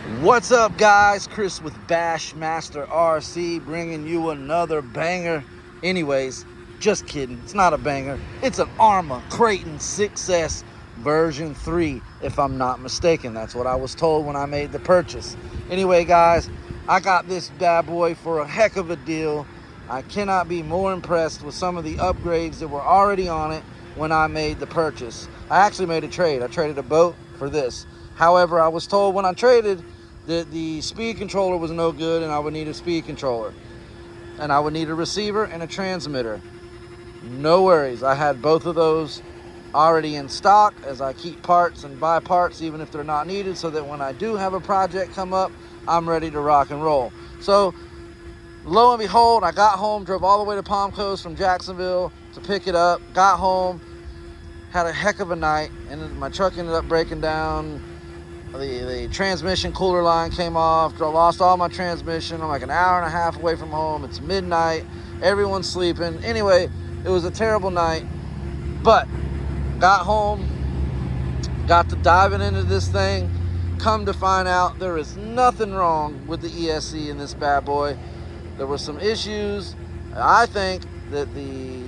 What's up, guys? Chris with Bassmaster RC bringing you another banger. Anyways, just kidding. It's not a banger. It's an Arrma Kraton 6S version 3, if I'm not mistaken. That's what I was told when I made the purchase. Anyway, guys, I got this bad boy for a heck of a deal. I cannot be more impressed with some of the upgrades that were already on it when I made the purchase. I actually made a trade. I traded a boat for this. However, I was told when I traded that the speed controller was no good and I would need a speed controller. And I would need a receiver and a transmitter. No worries. I had both of those already in stock, as I keep parts and buy parts even if they're not needed, so that when I do have a project come up, I'm ready to rock and roll. So, lo and behold, I got home, drove all the way to Palm Coast from Jacksonville to pick it up, got home, had a heck of a night, and my truck ended up breaking down. The transmission cooler line came off, lost all my transmission. I'm like an hour and a half away from home. It's midnight. Everyone's sleeping. Anyway, it was a terrible night. But got home, got to diving into this thing. Come to find out, there is nothing wrong with the ESC in this bad boy. There were some issues. I think that the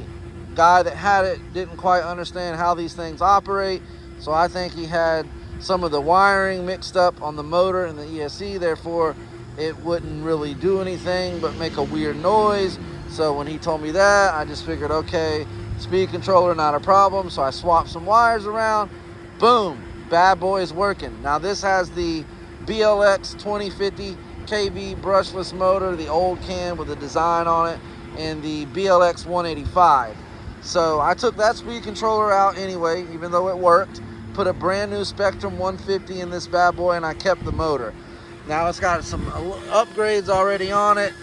guy that had it didn't quite understand how these things operate. So I think he had some of the wiring mixed up on the motor and the ESC, therefore it wouldn't really do anything but make a weird noise. So when he told me that, I just figured, okay, speed controller, not a problem. So I swapped some wires around. Boom, bad boy is working. Now this has the BLX 2050 kV brushless motor, the old can with the design on it, and the BLX 185. So I took that speed controller out anyway, even though it worked. Put a brand new Spectrum 150 in this bad boy, and I kept the motor. Now it's got some upgrades already on it.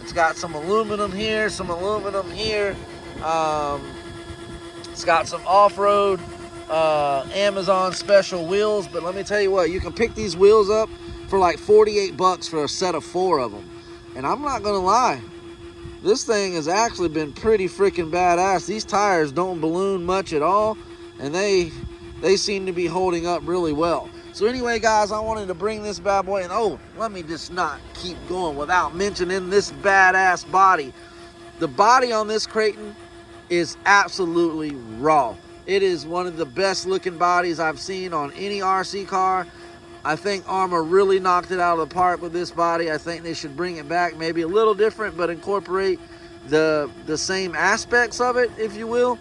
It's got some aluminum here, some aluminum here. It's got some off-road Amazon special wheels, but let me tell you what, you can pick these wheels up for like 48 bucks for a set of 4 of them. And I'm not gonna lie, this thing has actually been pretty freaking badass. These tires don't balloon much at all, and they seem to be holding up really well. So anyway, guys, I wanted to bring this bad boy in. Oh, let me just not keep going without mentioning this badass body. The body on this Kraton is absolutely raw. It is one of the best looking bodies I've seen on any RC car. I think Arrma really knocked it out of the park with this body. I think they should bring it back, maybe a little different, but incorporate the same aspects of it, if you will.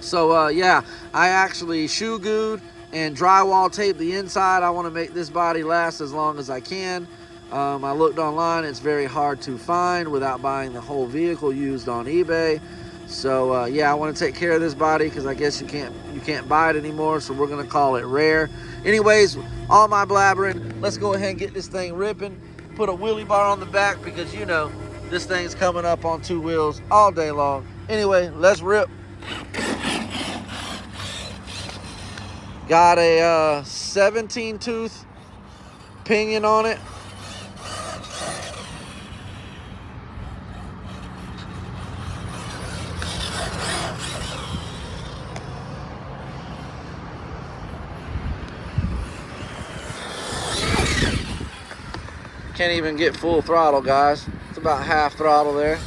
So yeah, I actually shoe glued and drywall taped the inside. I want to make this body last as long as I can. I looked online, it's very hard to find without buying the whole vehicle used on eBay. So yeah, I want to take care of this body because I guess you can't buy it anymore, so we're gonna call it rare. Anyways, all my blabbering, let's go ahead and get this thing ripping. Put a wheelie bar on the back because you know this thing's coming up on 2 wheels all day long. Anyway, let's rip. Got a 17 tooth pinion on it. Can't even get full throttle, guys. It's about half throttle there.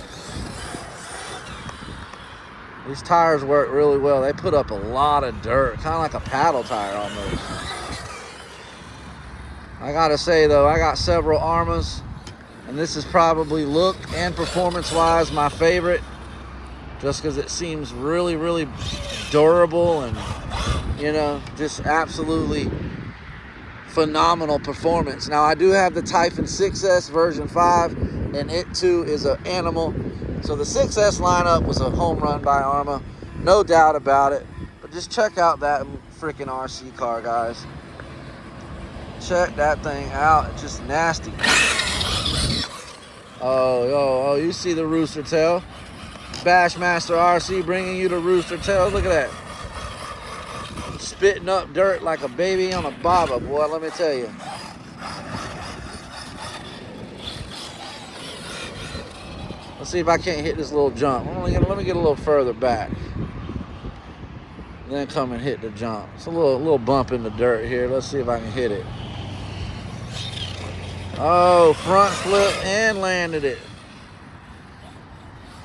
These tires work really well. They put up a lot of dirt, kind of like a paddle tire almost. I gotta say though, I got several Arrmas, and this is probably look and performance-wise my favorite, just because it seems really, really durable and, you know, just absolutely phenomenal performance. Now I do have the Typhon 6S version 5, and it too is an animal. So the 6S lineup was a home run by Arrma, no doubt about it. But just check out that freaking RC car, guys. Check that thing out. It's just nasty. Oh, you see the rooster tail. Bassmaster RC bringing you the rooster tail. Look at that. Spitting up dirt like a baby on a bobber, boy, let me tell you. Let's see if I can't hit this little jump. Let me get a little further back. then come and hit the jump. It's a little bump in the dirt here. Let's see if I can hit it. Oh, front flip and landed it.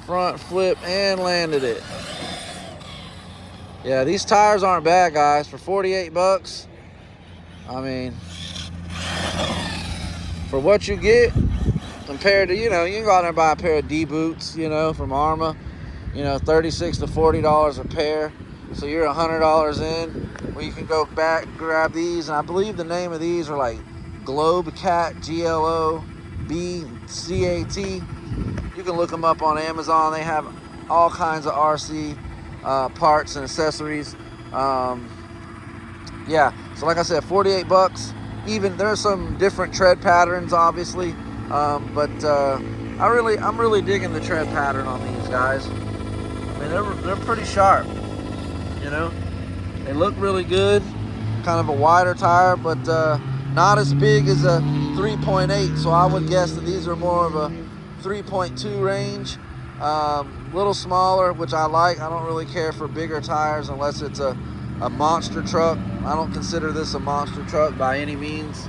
Front flip and landed it. Yeah, these tires aren't bad, guys. For 48 bucks, I mean, for what you get, compared to, you can go out there and buy a pair of D boots, from Arrma, $36 to $40 a pair. So you're $100 in. Well, you can go back, grab these, and I believe the name of these are like Globe Cat, GLOBCAT. You can look them up on Amazon. They have all kinds of RC parts and accessories. Yeah, so like I said, 48 bucks. Even there's some different tread patterns, obviously, but I'm really digging the tread pattern on these guys. I mean, they're pretty sharp. They look really good. Kind of a wider tire, but not as big as a 3.8. So I would guess that these are more of a 3.2 range. Little smaller, which I like. I don't really care for bigger tires unless it's a monster truck. I don't consider this a monster truck by any means.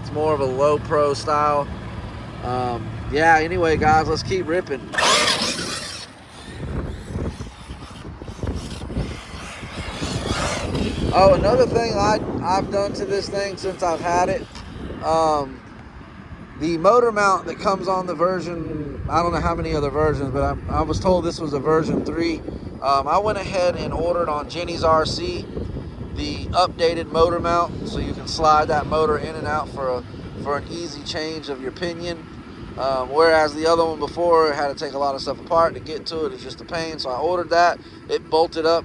It's more of a low pro style. Yeah, anyway, guys, let's keep ripping. Oh, another thing I've done to this thing since I've had it, the motor mount that comes on the version, I don't know how many other versions, but I was told this was a version 3. I went ahead and ordered on Jenny's RC the updated motor mount, so you can slide that motor in and out for an easy change of your pinion. Whereas the other one before had to take a lot of stuff apart to get to it. It's just a pain. So I ordered that. It bolted up.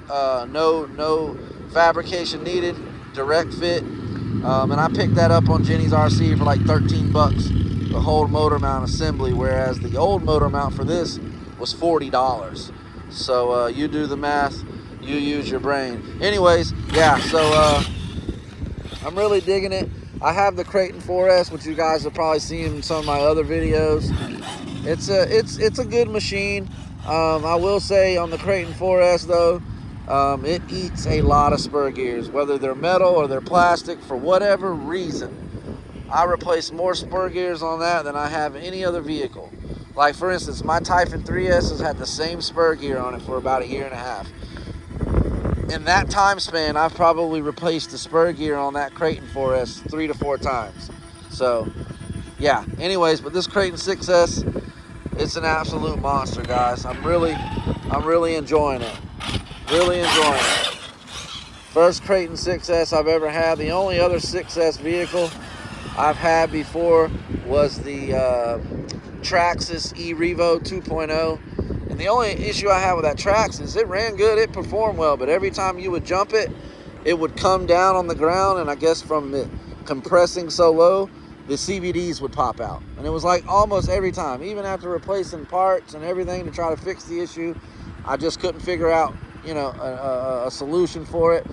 No fabrication needed. Direct fit. And I picked that up on Jenny's RC for like 13 bucks. The whole motor mount assembly. Whereas the old motor mount for this was $40. So you do the math. You use your brain. Anyways, yeah. So I'm really digging it. I have the Kraton 4S, which you guys have probably seen in some of my other videos. It's a good machine. I will say on the Kraton 4S though, it eats a lot of spur gears, whether they're metal or they're plastic. For whatever reason, I replace more spur gears on that than I have any other vehicle. Like for instance, my Typhon 3S has had the same spur gear on it for about a year and a half. In that time span, I've probably replaced the spur gear on that Kraton 4S 3 to 4 times. So, yeah. Anyways, but this Kraton 6S, it's an absolute monster, guys. I'm really enjoying it. Really enjoying it. First Kraton 6S I've ever had. The only other 6S vehicle I've had before was the Traxxas E-Revo 2.0. And the only issue I had with that Traxxas is it ran good, it performed well, but every time you would jump it, it would come down on the ground, and I guess from it compressing so low, the CVDs would pop out. And it was like almost every time, even after replacing parts and everything to try to fix the issue, I just couldn't figure out, a solution for it.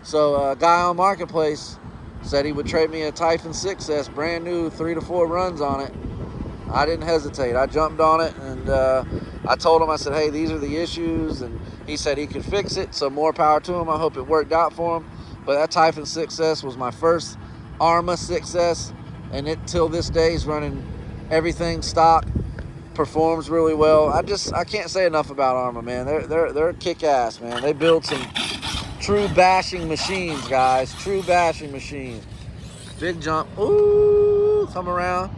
So a guy on Marketplace said he would trade me a Typhon 6S, brand new, 3 to 4 runs on it. I didn't hesitate. I jumped on it, and I told him, I said, hey, these are the issues, and he said he could fix it, so more power to him. I hope it worked out for him. But that Typhon 6S was my first Arrma 6S, and it till this day is running everything stock, performs really well. I can't say enough about Arrma, man. They're kick-ass, man. They build some true bashing machines, guys. True bashing machines. Big jump. Ooh, come around.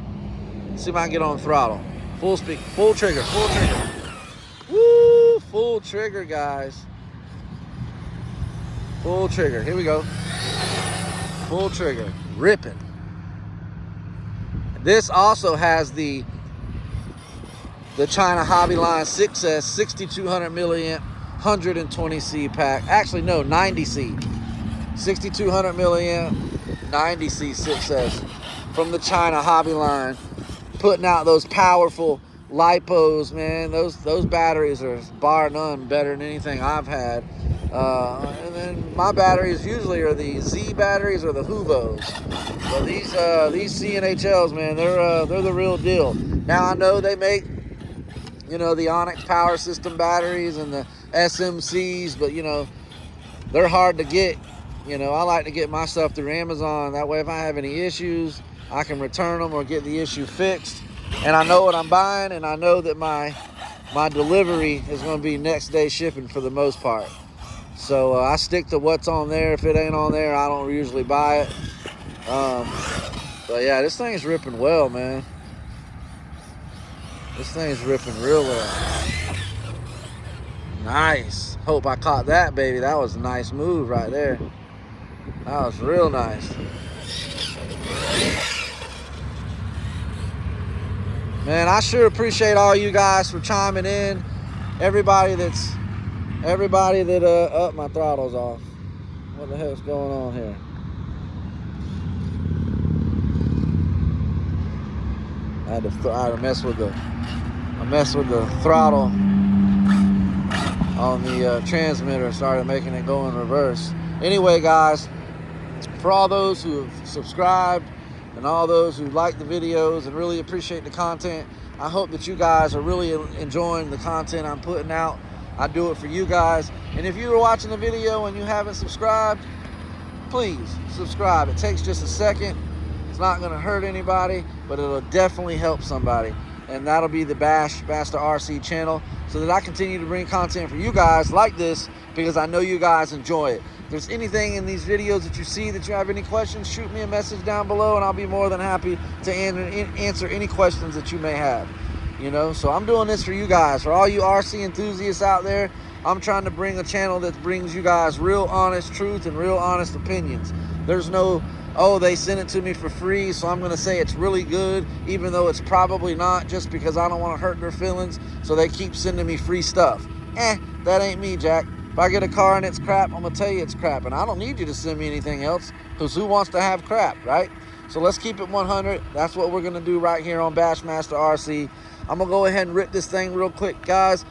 See if I can get on throttle. Full speed, full trigger, full trigger. Woo, full trigger, guys. Full trigger, here we go. Full trigger, ripping. This also has the China Hobbyline 6S 6200 milliamp 120C pack. Actually, no, 90C. 6200 milliamp 90C 6S from the China Hobbyline. Putting out those powerful lipos, man. Those batteries are bar none better than anything I've had. And then my batteries usually are the Z batteries or the Huvos. So these CNHLs, man, they're the real deal. Now I know they make, the Onyx Power System batteries and the SMCs, but they're hard to get You know, I like to get my stuff through Amazon. That way if I have any issues, I can return them or get the issue fixed. And I know what I'm buying, and I know that my delivery is going to be next day shipping for the most part. So I stick to what's on there. If it ain't on there, I don't usually buy it. But yeah, this thing is ripping well, man. This thing is ripping real well. Nice. Hope I caught that, baby. That was a nice move right there. That was real nice. Man, I sure appreciate all you guys for chiming in. Everybody that my throttle's off. What the heck's going on here? I had to mess with the throttle on the transmitter. Started making it go in reverse. Anyway, guys, for all those who have subscribed and all those who like the videos and really appreciate the content, I hope that you guys are really enjoying the content I'm putting out. I do it for you guys. And if you are watching the video and you haven't subscribed, please subscribe. It takes just a second. It's not going to hurt anybody, but it'll definitely help somebody. And that'll be the Bash Master RC channel, so that I continue to bring content for you guys like this, because I know you guys enjoy it. If there's anything in these videos that you see that you have any questions, shoot me a message down below and I'll be more than happy to answer any questions that you may have. You know, so I'm doing this for you guys. For all you RC enthusiasts out there, I'm trying to bring a channel that brings you guys real honest truth and real honest opinions. There's no, oh, they sent it to me for free, so I'm going to say it's really good, even though it's probably not, just because I don't want to hurt their feelings, so they keep sending me free stuff. That ain't me, Jack. If I get a car and it's crap, I'm going to tell you it's crap, and I don't need you to send me anything else, because who wants to have crap, right? So let's keep it 100. That's what we're going to do right here on Bassmaster RC. I'm going to go ahead and rip this thing real quick, guys,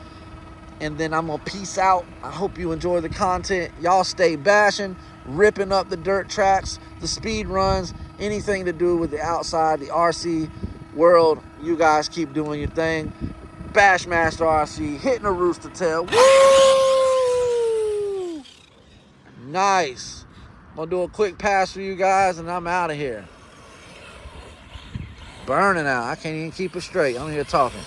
and then I'm going to peace out. I hope you enjoy the content. Y'all stay bashing, ripping up the dirt tracks, the speed runs, anything to do with the outside, the RC world. You guys keep doing your thing. Bassmaster RC, hitting a rooster tail. Woo! Nice. I'm going to do a quick pass for you guys, and I'm out of here. Burning out. I can't even keep it straight. I'm here talking.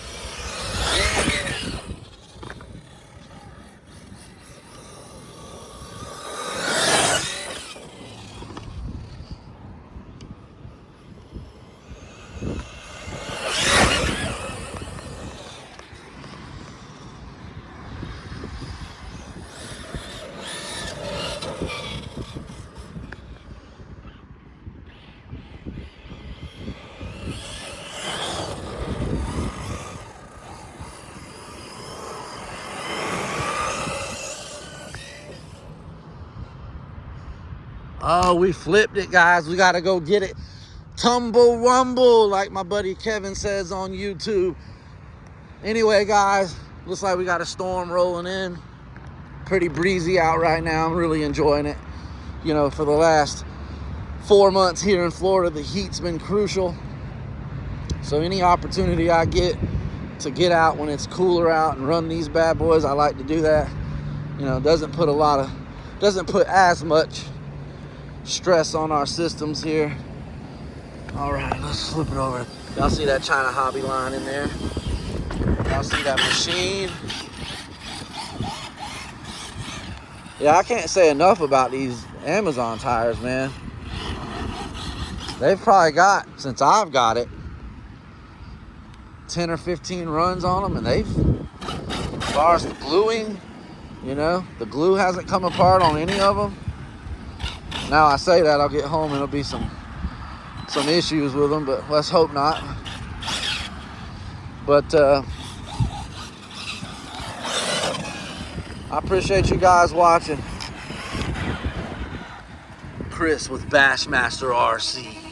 Oh, we flipped it, guys. We got to go get it. Tumble rumble, like my buddy Kevin says on YouTube. Anyway, guys, looks like we got a storm rolling in. Pretty breezy out right now. I'm really enjoying it. You know, for the last 4 months here in Florida, the heat's been crucial. So any opportunity I get to get out when it's cooler out and run these bad boys, I like to do that. You know, doesn't put as much stress on our systems here. All right, let's flip it over. Y'all see that China Hobby line in there? Y'all see that machine? Yeah, I can't say enough about these Amazon tires, man. They've probably got, since I've got it, 10 or 15 runs on them, and they've, as far as the gluing, you know, the glue hasn't come apart on any of them. Now I say that, I'll get home and there'll be some issues with them, but let's hope not. But I appreciate you guys watching. Chris with Bassmaster RC.